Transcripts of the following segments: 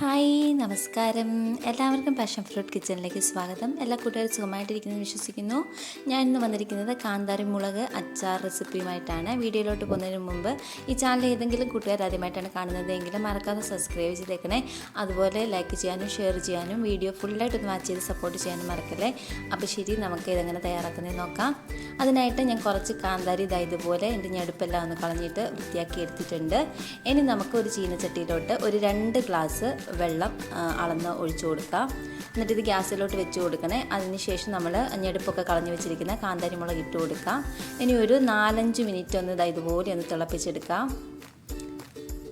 Hi നമസ്കാരം. എല്ലാവർക്കും passion fruit കിച്ചണിലേക്ക് സ്വാഗതം. എല്ലാ കൂട്ടുകാരും സുഖമായിട്ടിരിക്കുന്നു വിശ്വസിക്കുന്നു. ഞാൻ ഇന്ന് വന്നിരിക്കുന്നത് കാന്താരി മുളക് അച്ചാർ റെസിപ്പിയുമായിട്ടാണ്. വീഡിയോയിലോട്ട് പോകുന്നതിന് മുമ്പ് ഈ ചാനൽ ഏതെങ്കിലും കൂട്ടുകാർ ആദ്യമായിട്ടാണ് കാണുന്നതെങ്കിലും മറക്കാതെ സബ്സ്ക്രൈബ് ചെയ്തേക്കണേ. അതുപോലെ ലൈക്ക് ചെയ്യാനും ഷെയർ ചെയ്യാനും വീഡിയോ ഫുള്ളായിട്ടൊന്ന് വാച്ച് ചെയ്ത് സപ്പോർട്ട് ചെയ്യാനും മറക്കല്ലേ. അപ്പോൾ ശരി, നമുക്ക് ഇതെങ്ങനെ തയ്യാറാക്കുന്നത് നോക്കാം. അതിനായിട്ട് ഞാൻ കുറച്ച് കാന്താരി ഇതുപോലെ എൻ്റെ ഞെടുപ്പെല്ലാം ഒന്ന് കളഞ്ഞിട്ട് വൃത്തിയാക്കി എടുത്തിട്ടുണ്ട്. ഇനി നമുക്ക് ഒരു ചീനച്ചട്ടിയിലോട്ട് ഒരു 2 ഗ്ലാസ് വെള്ളം അളന്ന് ഒഴിച്ചു കൊടുക്കാം. എന്നിട്ട് ഇത് ഗ്യാസിലോട്ട് വെച്ച് കൊടുക്കണേ. അതിന് ശേഷം നമ്മൾ ഞെടുപ്പൊക്കെ കളഞ്ഞ് വെച്ചിരിക്കുന്ന കാന്താരി മുളക് ഇട്ട് കൊടുക്കാം. ഇനി ഒരു 4-5 മിനിറ്റ് ഒന്ന് ഇതുപോലെ ഒന്ന് തിളപ്പിച്ചെടുക്കാം.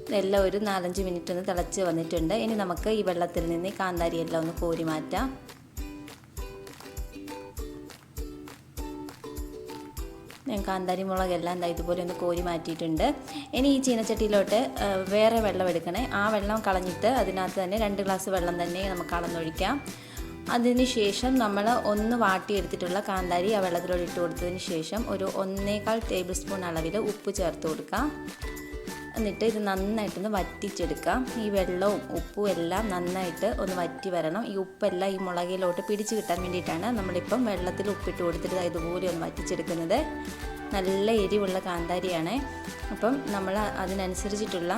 ഇതെല്ലാം ഒരു 4-5 മിനിറ്റ് ഒന്ന് തിളച്ച് വന്നിട്ടുണ്ട്. ഇനി നമുക്ക് ഈ വെള്ളത്തിൽ നിന്ന് ഈ കാന്താരി എല്ലാം ഒന്ന് കോരി മാറ്റാം. ഞാൻ കാന്താരി മുളകെല്ലാം ഇതുപോലെ ഒന്ന് കോരി മാറ്റിയിട്ടുണ്ട്. ഇനി ഈ ചീനച്ചട്ടിയിലോട്ട് വേറെ വെള്ളം എടുക്കണേ. ആ വെള്ളം കളഞ്ഞിട്ട് അതിനകത്ത് തന്നെ 2 ഗ്ലാസ് വെള്ളം തന്നെ നമുക്ക് അളന്നൊഴിക്കാം. അതിന് ശേഷം നമ്മൾ ഒന്ന് വാട്ടിയെടുത്തിട്ടുള്ള കാന്താരി ആ വെള്ളത്തിലോട്ട് ഇട്ട് കൊടുത്തതിന് ശേഷം ഒരു 1.25 ടേബിൾ സ്പൂൺ അളവിൽ ഉപ്പ് ചേർത്ത് കൊടുക്കാം. എന്നിട്ട് ഇത് നന്നായിട്ടൊന്ന് വറ്റിച്ചെടുക്കാം. ഈ വെള്ളവും ഉപ്പും എല്ലാം നന്നായിട്ട് ഒന്ന് വറ്റി വരണം. ഈ ഉപ്പെല്ലാം ഈ മുളകിലോട്ട് പിടിച്ച് കിട്ടാൻ വേണ്ടിയിട്ടാണ് നമ്മളിപ്പം വെള്ളത്തിൽ ഉപ്പിട്ട് കൊടുത്തിട്ട് ഇതുപോലെ ഒന്ന് വറ്റിച്ചെടുക്കുന്നത്. നല്ല എരിവുള്ള കാന്താരിയാണ്. അപ്പം നമ്മൾ അതിനനുസരിച്ചിട്ടുള്ള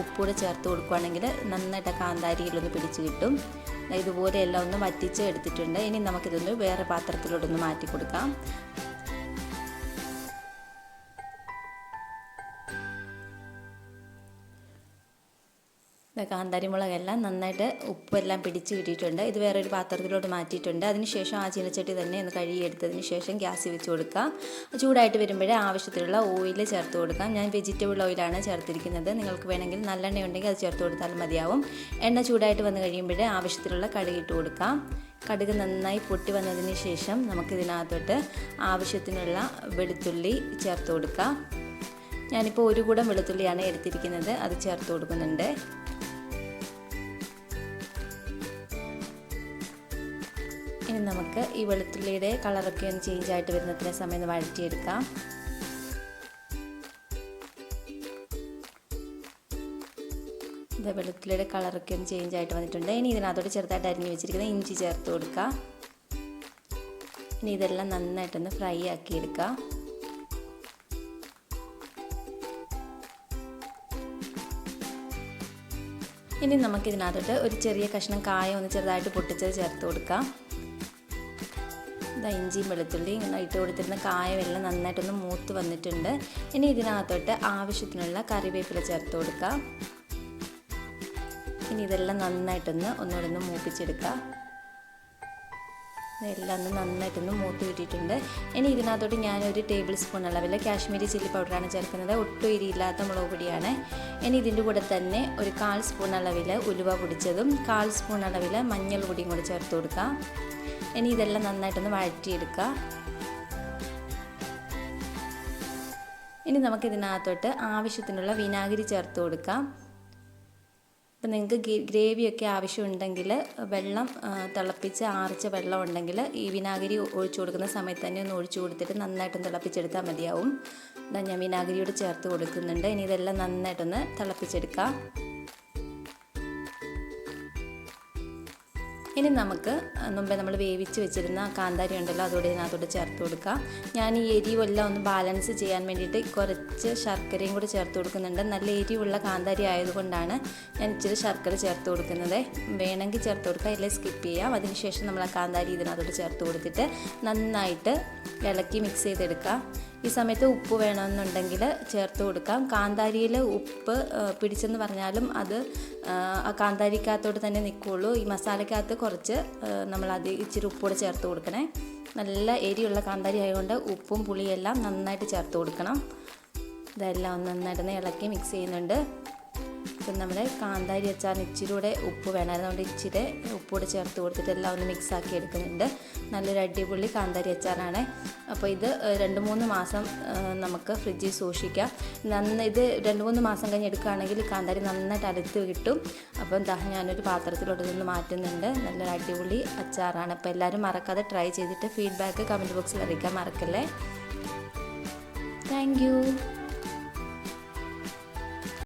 ഉപ്പൂടെ ചേർത്ത് കൊടുക്കുകയാണെങ്കിൽ നന്നായിട്ട് കാന്താരിയിലൊന്ന് പിടിച്ച് കിട്ടും. ഇതുപോലെ എല്ലാം ഒന്ന് വറ്റിച്ച് എടുത്തിട്ടുണ്ട്. ഇനി നമുക്കിതൊന്ന് വേറെ പാത്രത്തിലോട്ടൊന്ന് മാറ്റി കൊടുക്കാം. കാന്താരി മുളകെല്ലാം നന്നായിട്ട് ഉപ്പെല്ലാം പിടിച്ച് കിട്ടിയിട്ടുണ്ട്. ഇത് വേറൊരു പാത്രത്തിലോട്ട് മാറ്റിയിട്ടുണ്ട്. അതിനുശേഷം ആ ചീനച്ചട്ടി തന്നെ ഒന്ന് കഴുകിയെടുത്തതിന് ശേഷം ഗ്യാസ് വെച്ച് കൊടുക്കാം. ചൂടായിട്ട് വരുമ്പോഴേ ആവശ്യത്തിലുള്ള ഓയിൽ ചേർത്ത് കൊടുക്കാം. ഞാൻ വെജിറ്റബിൾ ഓയിലാണ് ചേർത്തിരിക്കുന്നത്. നിങ്ങൾക്ക് വേണമെങ്കിൽ നല്ലെണ്ണ ഉണ്ടെങ്കിൽ അത് ചേർത്ത് കൊടുത്താലും മതിയാവും. എണ്ണ ചൂടായിട്ട് വന്ന് കഴിയുമ്പോഴേ ആവശ്യത്തിലുള്ള കടുക് ഇട്ട് കൊടുക്കാം. കടുക് നന്നായി പൊട്ടി വന്നതിന് ശേഷം നമുക്കിതിനകത്തോട്ട് ആവശ്യത്തിനുള്ള വെളുത്തുള്ളി ചേർത്ത് കൊടുക്കാം. ഞാനിപ്പോൾ 1 കൂടം വെളുത്തുള്ളിയാണ് എടുത്തിരിക്കുന്നത്. അത് ചേർത്ത് കൊടുക്കുന്നുണ്ട്. ഇനി നമുക്ക് ഈ വെളുത്തുള്ളിയുടെ കളറൊക്കെ ഒന്ന് ചേഞ്ച് ആയിട്ട് വരുന്നത്ര സമയം ഒന്ന് വഴറ്റിയെടുക്കാം. ഇത് വെളുത്തുള്ളിയുടെ കളറൊക്കെ ഒന്ന് ചേഞ്ച് ആയിട്ട് വന്നിട്ടുണ്ട്. ഇനി ഇതിനകത്തോട്ട് ചെറുതായിട്ട് അരിഞ്ഞ് വെച്ചിരിക്കുന്ന ഇഞ്ചി ചേർത്ത് കൊടുക്കുക. ഇനി ഇതെല്ലാം നന്നായിട്ടൊന്ന് ഫ്രൈ ആക്കിയെടുക്കുക. ഇനി നമുക്കിതിനകത്തോട്ട് ഒരു ചെറിയ കഷ്ണം കായം ഒന്ന് ചെറുതായിട്ട് പൊട്ടിച്ചത് ചേർത്ത് കൊടുക്കാം. ഇഞ്ചിയും വെളുത്തുള്ളി ഇങ്ങനെ ഇട്ട് കൊടുത്തിരുന്ന കായമെല്ലാം നന്നായിട്ടൊന്ന് മൂത്ത് വന്നിട്ടുണ്ട്. ഇനി ഇതിനകത്തോട്ട് ആവശ്യത്തിനുള്ള കറിവേപ്പില ചേർത്ത് കൊടുക്കാം. ഇനി ഇതെല്ലാം ഒന്നുകൂടെ ഒന്ന് മൂപ്പിച്ചെടുക്കുക. ഇതെല്ലാം നന്നായിട്ടൊന്ന് മൂത്ത് കിട്ടിയിട്ടുണ്ട്. ഇനി ഇതിനകത്തോട്ട് ഞാനൊരു ടേബിൾ സ്പൂൺ അളവിൽ കാശ്മീരി ചില്ലി പൗഡറാണ് ചേർക്കുന്നത്. ഒട്ടും എരിയില്ലാത്ത മുളക് പൊടിയാണ്. ഇനി ഇതിൻ്റെ കൂടെ തന്നെ ഒരു 1/4 സ്പൂൺ അളവിൽ ഉലുവ പൊടിച്ചതും 1/4 സ്പൂൺ അളവിൽ മഞ്ഞൾ പൊടിയും കൂടി ചേർത്ത് കൊടുക്കാം. ഇനി ഇതെല്ലാം നന്നായിട്ടൊന്ന് വഴറ്റിയെടുക്കുക. ഇനി നമുക്കിതിനകത്തോട്ട് ആവശ്യത്തിനുള്ള വിനാഗിരി ചേർത്ത് കൊടുക്കാം. ഇപ്പം നിങ്ങൾക്ക് ഗ്രേവിയൊക്കെ ആവശ്യമുണ്ടെങ്കിൽ വെള്ളം തിളപ്പിച്ച് ആറിച്ച വെള്ളം ഉണ്ടെങ്കിൽ ഈ വിനാഗിരി ഒഴിച്ചു കൊടുക്കുന്ന സമയത്ത് തന്നെ ഒന്ന് ഒഴിച്ചു കൊടുത്തിട്ട് നന്നായിട്ടൊന്ന് തിളപ്പിച്ചെടുത്താൽ മതിയാവും. ഞാൻ വിനാഗിരിയോട് ചേർത്ത് കൊടുക്കുന്നുണ്ട്. ഇനി ഇതെല്ലാം നന്നായിട്ടൊന്ന് തിളപ്പിച്ചെടുക്കാം. ഇനി നമുക്ക് മുമ്പേ നമ്മൾ വേവിച്ച് വെച്ചിരുന്ന കാന്താരി ഉണ്ടല്ലോ അതോടെ ഇതിനകത്തോട്ട് ചേർത്ത് കൊടുക്കാം. ഞാൻ ഈ എരിവെല്ലാം ഒന്ന് ബാലൻസ് ചെയ്യാൻ വേണ്ടിയിട്ട് കുറച്ച് ശർക്കരയും കൂടി ചേർത്ത് കൊടുക്കുന്നുണ്ട്. നല്ല എരിവുള്ള കാന്താരി ആയതുകൊണ്ടാണ് ഞാൻ ഇച്ചിരി ശർക്കര ചേർത്ത് കൊടുക്കുന്നത്. വേണമെങ്കിൽ ചേർത്ത് കൊടുക്കാം, ഇല്ലെങ്കിൽ സ്കിപ്പ് ചെയ്യാം. അതിനുശേഷം നമ്മൾ ആ കാന്താരി ഇതിനകത്തോട്ട് ചേർത്ത് കൊടുത്തിട്ട് നന്നായിട്ട് ഇളക്കി മിക്സ് ചെയ്തെടുക്കാം. ഈ സമയത്ത് ഉപ്പ് വേണമെന്നുണ്ടെങ്കിൽ ചേർത്ത് കൊടുക്കാം. കാന്താരിയിൽ ഉപ്പ് പിടിച്ചെന്ന് പറഞ്ഞാലും അത് ആ കാന്താരിക്കകത്തോട്ട് തന്നെ നിൽക്കുകയുള്ളൂ. ഈ മസാലക്കകത്ത് കുറച്ച് നമ്മളത് ഇച്ചിരി ഉപ്പൂടെ ചേർത്ത് കൊടുക്കണേ. നല്ല എരിയുള്ള കാന്താരി ആയതുകൊണ്ട് ഉപ്പും പുളിയെല്ലാം നന്നായിട്ട് ചേർത്ത് കൊടുക്കണം. ഇതെല്ലാം നന്നായിട്ട് ഇളക്കി മിക്സ് ചെയ്യുന്നുണ്ട്. ഇപ്പം നമ്മുടെ കാന്താരി അച്ചാറിന് ഇച്ചിരി കൂടെ ഉപ്പ് വേണമായിരുന്നു. അതുകൊണ്ട് ഇച്ചിരി ഉപ്പൂടെ ചേർത്ത് കൊടുത്തിട്ട് എല്ലാം ഒന്ന് മിക്സ് ആക്കി എടുക്കുന്നുണ്ട്. നല്ലൊരു അടിപൊളി കാന്താരി അച്ചാറാണ്. അപ്പോൾ ഇത് 2-3 മാസം നമുക്ക് ഫ്രിഡ്ജിൽ സൂക്ഷിക്കാം. ഇത് 2-3 മാസം കഴിഞ്ഞ് എടുക്കുകയാണെങ്കിൽ കാന്താരി നന്നായിട്ട് അടുത്ത് കിട്ടും. അപ്പം ഞാനൊരു പാത്രത്തിലോട്ട് നിന്ന് മാറ്റുന്നുണ്ട്. നല്ലൊരു അടിപൊളി അച്ചാറാണ്. അപ്പോൾ എല്ലാവരും മറക്കാതെ ട്രൈ ചെയ്തിട്ട് ഫീഡ്ബാക്ക് കമൻറ്റ് ബോക്സിൽ അറിയിക്കാൻ മറക്കല്ലേ. Thank you.